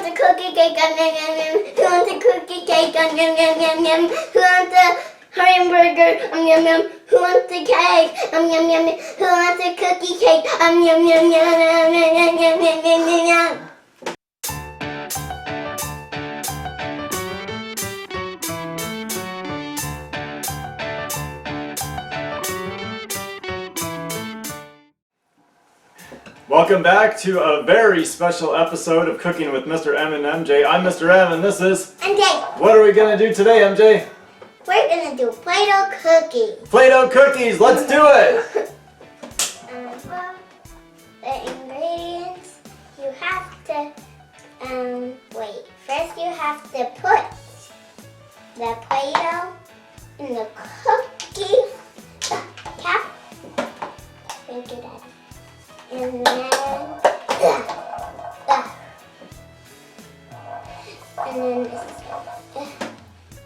wants a cookie cake? Who wants a cookie cake? Who wants a hamburger? Yum yum. Who wants a cake? Yum yum. Who wants a cookie cake? Yum yum yum. Welcome back to a very special episode of Cooking with Mr. M and MJ. I'm Mr. M and this is MJ. What are we going to do today, MJ? We're going to do Play-Doh cookies. Play-Doh cookies, let's do it! Well, the ingredients, you have to, wait. First you have to put the Play-Doh in the cookie cap. Take it out. And then,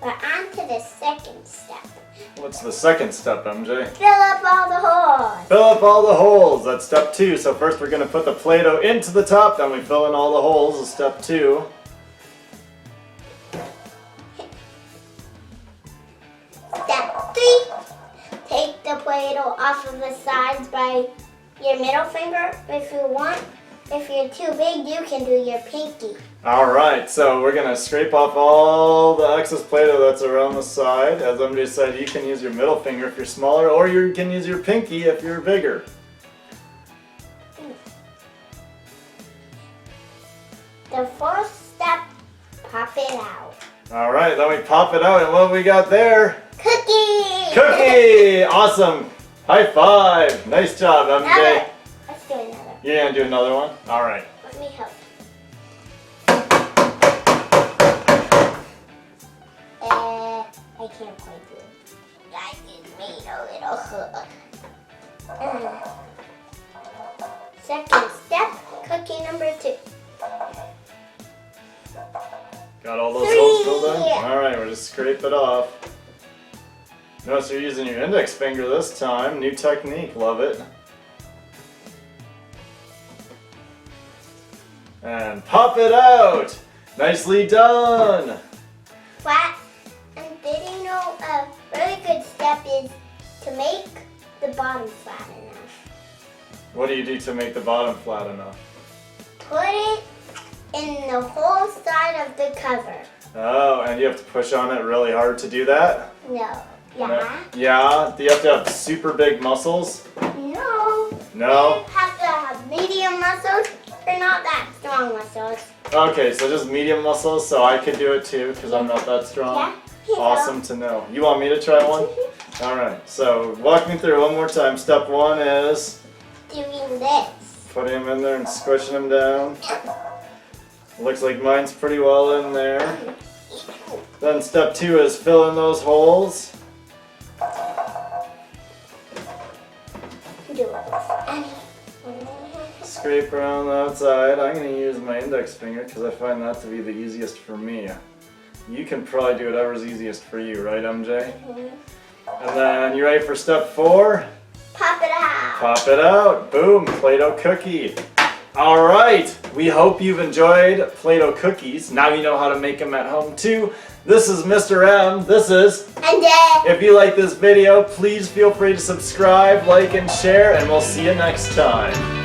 we're on to the second step. What's the second step, MJ? Fill up all the holes. Fill up all the holes, that's step 2. So first we're going to put the Play-Doh into the top, then we fill in all the holes, is step 2. Step 3, take the Play-Doh off of the sides by your middle finger if you want. If you're too big, you can do your pinky. Alright, so we're going to scrape off all the excess Play-Doh that's around the side. As MJ said, you can use your middle finger if you're smaller, or you can use your pinky if you're bigger. The fourth step, pop it out. Alright, then we pop it out, and what we got there? Cookie! Cookie! Awesome! High five! Nice job, MJ. Another. Let's do another. You're going to do another one? Alright. Let me help. I can't quite do it. I just made a little hook. Second step, cookie number 2. Got all those 3. holes filled in? Alright, we'll just scrape it off. Notice you're using your index finger this time. New technique, love it. And pop it out! Nicely done! Flat. And did you know a really good step is to make the bottom flat enough? What do you do to make the bottom flat enough? Put it in the whole side of the cover. Oh, and you have to push on it really hard to do that? No. No. Yeah. Yeah? Do you have to have super big muscles? No. No? You have to have medium muscles or not that strong muscles. Okay, so just medium muscles, so I could do it too, because I'm not that strong? Yeah. You know. Awesome to know. You want me to try one? Alright, so walk me through one more time. Step 1 is Doing this. putting them in there and squishing them down. Looks like mine's pretty well in there. Then step 2 is fill in those holes. Do it. Scrape around the outside. I'm going to use my index finger because I find that to be the easiest for me. You can probably do whatever's easiest for you, right, MJ? And then you ready for step 4? Pop it out. Pop it out. Boom, Play-Doh cookie. Alright, we hope you've enjoyed Play-Doh cookies. Now you know how to make them at home too. This is Mr. M. This is And If you like this video, please feel free to subscribe, like, and share, and we'll see you next time.